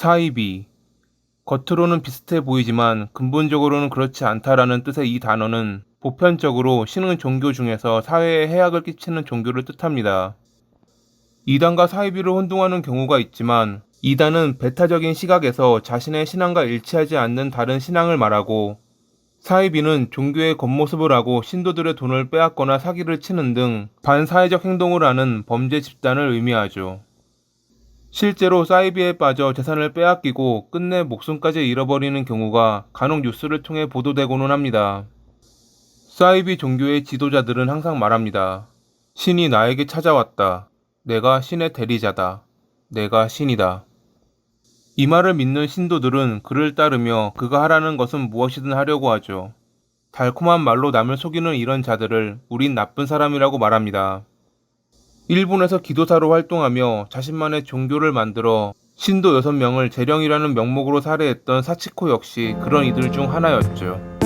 사이비. 겉으로는 비슷해 보이지만 근본적으로는 그렇지 않다라는 뜻의 이 단어는 보편적으로 신흥 종교 중에서 사회에 해악을 끼치는 종교를 뜻합니다. 이단과 사이비를 혼동하는 경우가 있지만 이단은 배타적인 시각에서 자신의 신앙과 일치하지 않는 다른 신앙을 말하고, 사이비는 종교의 겉모습을 하고 신도들의 돈을 빼앗거나 사기를 치는 등 반사회적 행동을 하는 범죄 집단을 의미하죠. 실제로 사이비에 빠져 재산을 빼앗기고 끝내 목숨까지 잃어버리는 경우가 간혹 뉴스를 통해 보도되고는 합니다. 사이비 종교의 지도자들은 항상 말합니다. 신이 나에게 찾아왔다. 내가 신의 대리자다. 내가 신이다. 이 말을 믿는 신도들은 그를 따르며 그가 하라는 것은 무엇이든 하려고 하죠. 달콤한 말로 남을 속이는 이런 자들을 우린 나쁜 사람이라고 말합니다. 일본에서 기도사로 활동하며 자신만의 종교를 만들어 신도 6명을 재령이라는 명목으로 살해했던 사치코 역시 그런 이들 중 하나였죠.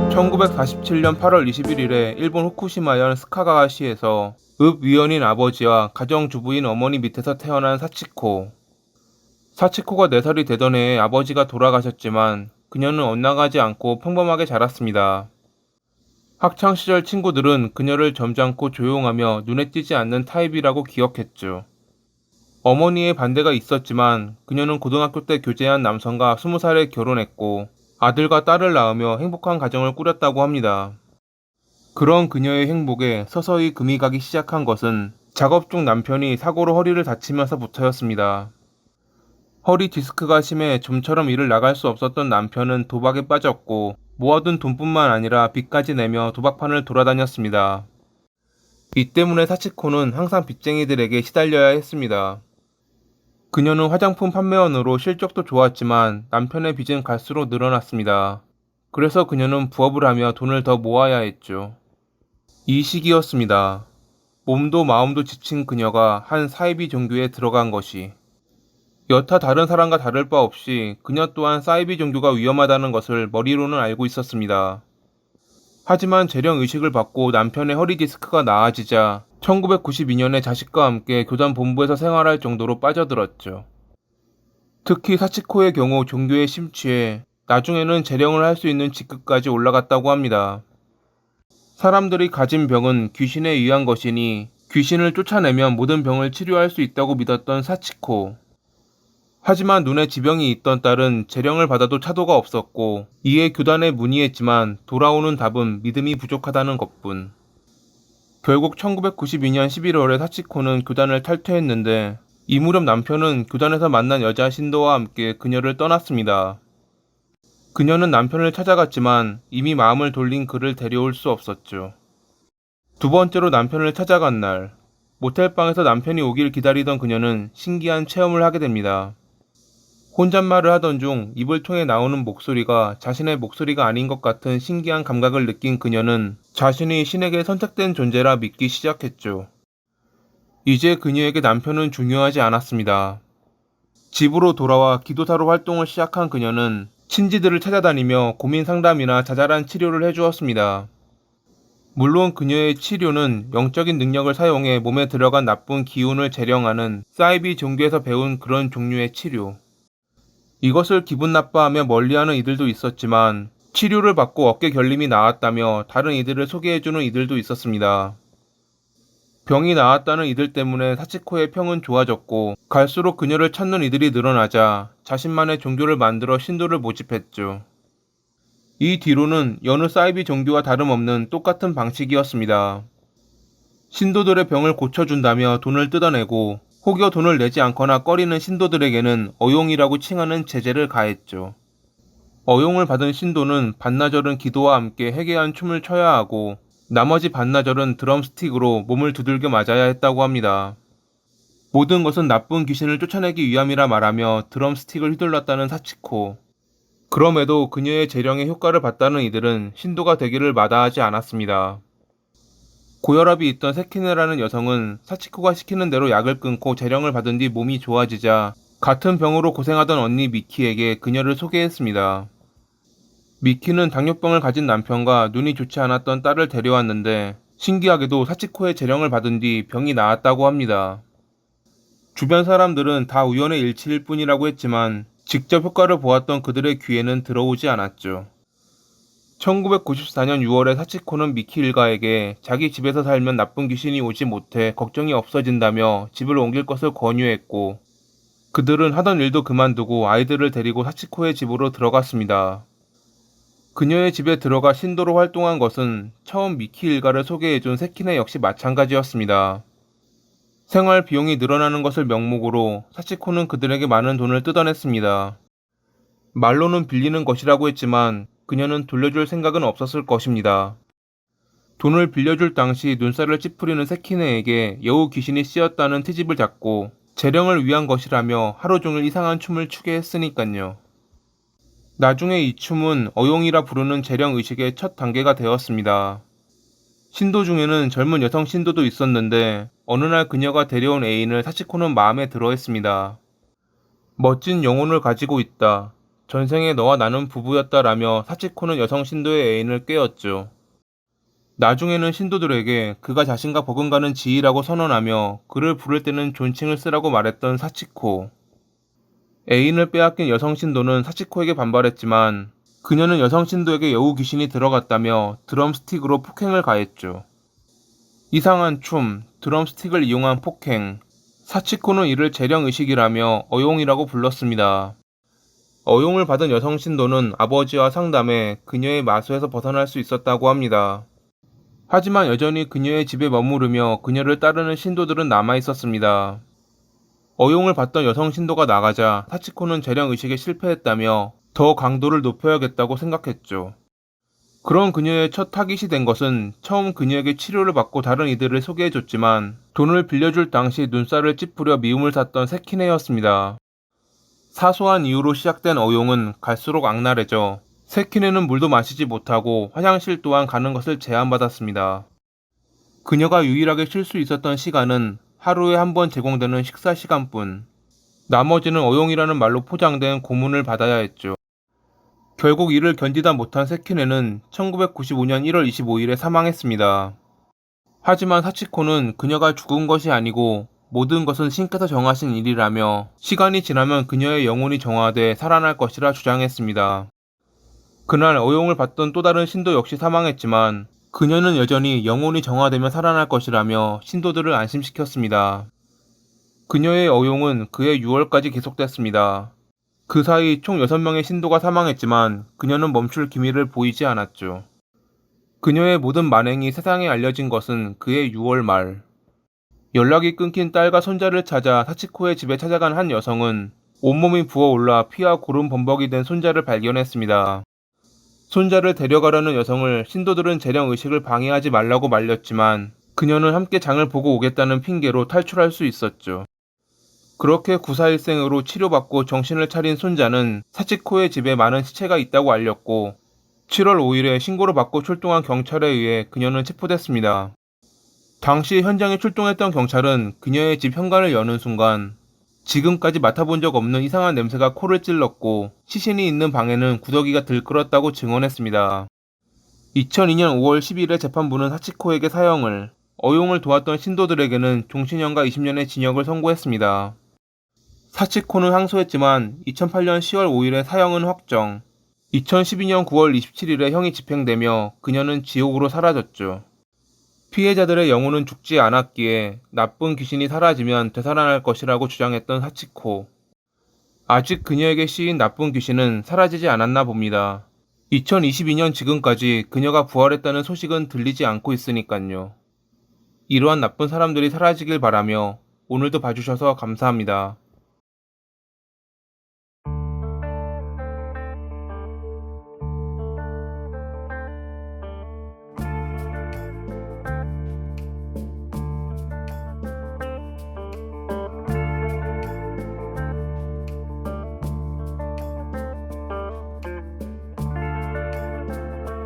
1947년 8월 21일에 일본 후쿠시마현 스카가와시에서 읍위원인 아버지와 가정주부인 어머니 밑에서 태어난 사치코. 사치코가 4살이 되던 해에 아버지가 돌아가셨지만 그녀는 엇나가지 않고 평범하게 자랐습니다. 학창시절 친구들은 그녀를 점잖고 조용하며 눈에 띄지 않는 타입이라고 기억했죠. 어머니의 반대가 있었지만 그녀는 고등학교 때 교제한 남성과 20살에 결혼했고 아들과 딸을 낳으며 행복한 가정을 꾸렸다고 합니다. 그런 그녀의 행복에 서서히 금이 가기 시작한 것은 작업 중 남편이 사고로 허리를 다치면서부터였습니다. 허리 디스크가 심해 좀처럼 일을 나갈 수 없었던 남편은 도박에 빠졌고 모아둔 돈뿐만 아니라 빚까지 내며 도박판을 돌아다녔습니다. 이 때문에 사치코는 항상 빚쟁이들에게 시달려야 했습니다. 그녀는 화장품 판매원으로 실적도 좋았지만 남편의 빚은 갈수록 늘어났습니다. 그래서 그녀는 부업을 하며 돈을 더 모아야 했죠. 이 시기였습니다. 몸도 마음도 지친 그녀가 한 사이비 종교에 들어간 것이. 여타 다른 사람과 다를 바 없이 그녀 또한 사이비 종교가 위험하다는 것을 머리로는 알고 있었습니다. 하지만 재령 의식을 받고 남편의 허리 디스크가 나아지자 1992년에 자식과 함께 교단 본부에서 생활할 정도로 빠져들었죠. 특히 사치코의 경우 종교에 심취해 나중에는 재령을 할 수 있는 직급까지 올라갔다고 합니다. 사람들이 가진 병은 귀신에 의한 것이니 귀신을 쫓아내면 모든 병을 치료할 수 있다고 믿었던 사치코. 하지만 눈에 지병이 있던 딸은 재령을 받아도 차도가 없었고 이에 교단에 문의했지만 돌아오는 답은 믿음이 부족하다는 것뿐. 결국 1992년 11월에 사치코는 교단을 탈퇴했는데 이 무렵 남편은 교단에서 만난 여자 신도와 함께 그녀를 떠났습니다. 그녀는 남편을 찾아갔지만 이미 마음을 돌린 그를 데려올 수 없었죠. 두 번째로 남편을 찾아간 날, 모텔방에서 남편이 오길 기다리던 그녀는 신기한 체험을 하게 됩니다. 혼잣말을 하던 중 입을 통해 나오는 목소리가 자신의 목소리가 아닌 것 같은 신기한 감각을 느낀 그녀는 자신이 신에게 선택된 존재라 믿기 시작했죠. 이제 그녀에게 남편은 중요하지 않았습니다. 집으로 돌아와 기도사로 활동을 시작한 그녀는 친지들을 찾아다니며 고민 상담이나 자잘한 치료를 해주었습니다. 물론 그녀의 치료는 영적인 능력을 사용해 몸에 들어간 나쁜 기운을 재령하는 사이비 종교에서 배운 그런 종류의 치료. 이것을 기분 나빠하며 멀리하는 이들도 있었지만 치료를 받고 어깨 결림이 나았다며 다른 이들을 소개해주는 이들도 있었습니다. 병이 나았다는 이들 때문에 사치코의 평은 좋아졌고 갈수록 그녀를 찾는 이들이 늘어나자 자신만의 종교를 만들어 신도를 모집했죠. 이 뒤로는 여느 사이비 종교와 다름없는 똑같은 방식이었습니다. 신도들의 병을 고쳐준다며 돈을 뜯어내고 혹여 돈을 내지 않거나 꺼리는 신도들에게는 어용이라고 칭하는 제재를 가했죠. 어용을 받은 신도는 반나절은 기도와 함께 해괴한 춤을 춰야 하고 나머지 반나절은 드럼스틱으로 몸을 두들겨 맞아야 했다고 합니다. 모든 것은 나쁜 귀신을 쫓아내기 위함이라 말하며 드럼스틱을 휘둘렀다는 사치코. 그럼에도 그녀의 재령의 효과를 봤다는 이들은 신도가 되기를 마다하지 않았습니다. 고혈압이 있던 세키네라는 여성은 사치코가 시키는 대로 약을 끊고 재령을 받은 뒤 몸이 좋아지자 같은 병으로 고생하던 언니 미키에게 그녀를 소개했습니다. 미키는 당뇨병을 가진 남편과 눈이 좋지 않았던 딸을 데려왔는데 신기하게도 사치코의 재령을 받은 뒤 병이 나았다고 합니다. 주변 사람들은 다 우연의 일치일 뿐이라고 했지만 직접 효과를 보았던 그들의 귀에는 들어오지 않았죠. 1994년 6월에 사치코는 미키 일가에게 자기 집에서 살면 나쁜 귀신이 오지 못해 걱정이 없어진다며 집을 옮길 것을 권유했고, 그들은 하던 일도 그만두고 아이들을 데리고 사치코의 집으로 들어갔습니다. 그녀의 집에 들어가 신도로 활동한 것은 처음 미키 일가를 소개해준 세키네 역시 마찬가지였습니다. 생활 비용이 늘어나는 것을 명목으로 사치코는 그들에게 많은 돈을 뜯어냈습니다. 말로는 빌리는 것이라고 했지만 그녀는 돌려줄 생각은 없었을 것입니다. 돈을 빌려줄 당시 눈살을 찌푸리는 세키네에게 여우 귀신이 씌었다는 트집을 잡고 재령을 위한 것이라며 하루 종일 이상한 춤을 추게 했으니깐요. 나중에 이 춤은 어용이라 부르는 재령 의식의 첫 단계가 되었습니다. 신도 중에는 젊은 여성 신도도 있었는데 어느 날 그녀가 데려온 애인을 사치코는 마음에 들어했습니다. 멋진 영혼을 가지고 있다. 전생에 너와 나는 부부였다라며 사치코는 여성 신도의 애인을 꿰었죠. 나중에는 신도들에게 그가 자신과 버금가는 지희라고 선언하며 그를 부를 때는 존칭을 쓰라고 말했던 사치코. 애인을 빼앗긴 여성 신도는 사치코에게 반발했지만 그녀는 여성 신도에게 여우 귀신이 들어갔다며 드럼스틱으로 폭행을 가했죠. 이상한 춤, 드럼스틱을 이용한 폭행. 사치코는 이를 재령의식이라며 어용이라고 불렀습니다. 어용을 받은 여성 신도는 아버지와 상담해 그녀의 마수에서 벗어날 수 있었다고 합니다. 하지만 여전히 그녀의 집에 머무르며 그녀를 따르는 신도들은 남아 있었습니다. 어용을 받던 여성 신도가 나가자 사치코는 재령의식에 실패했다며 더 강도를 높여야겠다고 생각했죠. 그런 그녀의 첫 타깃이 된 것은 처음 그녀에게 치료를 받고 다른 이들을 소개해줬지만 돈을 빌려줄 당시 눈살을 찌푸려 미움을 샀던 세키네였습니다. 사소한 이유로 시작된 어용은 갈수록 악랄해져 세키네는 물도 마시지 못하고 화장실 또한 가는 것을 제한받았습니다. 그녀가 유일하게 쉴 수 있었던 시간은 하루에 한 번 제공되는 식사 시간뿐. 나머지는 어용이라는 말로 포장된 고문을 받아야 했죠. 결국 이를 견디다 못한 세키네는 1995년 1월 25일에 사망했습니다. 하지만 사치코는 그녀가 죽은 것이 아니고 모든 것은 신께서 정하신 일이라며 시간이 지나면 그녀의 영혼이 정화돼 살아날 것이라 주장했습니다. 그날 어용을 받던 또 다른 신도 역시 사망했지만 그녀는 여전히 영혼이 정화되며 살아날 것이라며 신도들을 안심시켰습니다. 그녀의 어용은 그해 6월까지 계속됐습니다. 그 사이 총 6명의 신도가 사망했지만 그녀는 멈출 기미를 보이지 않았죠. 그녀의 모든 만행이 세상에 알려진 것은 그해 6월 말. 연락이 끊긴 딸과 손자를 찾아 사치코의 집에 찾아간 한 여성은 온몸이 부어올라 피와 고름 범벅이 된 손자를 발견했습니다. 손자를 데려가려는 여성을 신도들은 재령의식을 방해하지 말라고 말렸지만 그녀는 함께 장을 보고 오겠다는 핑계로 탈출할 수 있었죠. 그렇게 구사일생으로 치료받고 정신을 차린 손자는 사치코의 집에 많은 시체가 있다고 알렸고 7월 5일에 신고를 받고 출동한 경찰에 의해 그녀는 체포됐습니다. 당시 현장에 출동했던 경찰은 그녀의 집 현관을 여는 순간 지금까지 맡아본 적 없는 이상한 냄새가 코를 찔렀고 시신이 있는 방에는 구더기가 들끓었다고 증언했습니다. 2002년 5월 10일에 재판부는 사치코에게 사형을, 어용을 도왔던 신도들에게는 종신형과 20년의 징역을 선고했습니다. 사치코는 항소했지만 2008년 10월 5일에 사형은 확정, 2012년 9월 27일에 형이 집행되며 그녀는 지옥으로 사라졌죠. 피해자들의 영혼은 죽지 않았기에 나쁜 귀신이 사라지면 되살아날 것이라고 주장했던 사치코. 아직 그녀에게 씌인 나쁜 귀신은 사라지지 않았나 봅니다. 2022년 지금까지 그녀가 부활했다는 소식은 들리지 않고 있으니깐요. 이러한 나쁜 사람들이 사라지길 바라며 오늘도 봐주셔서 감사합니다.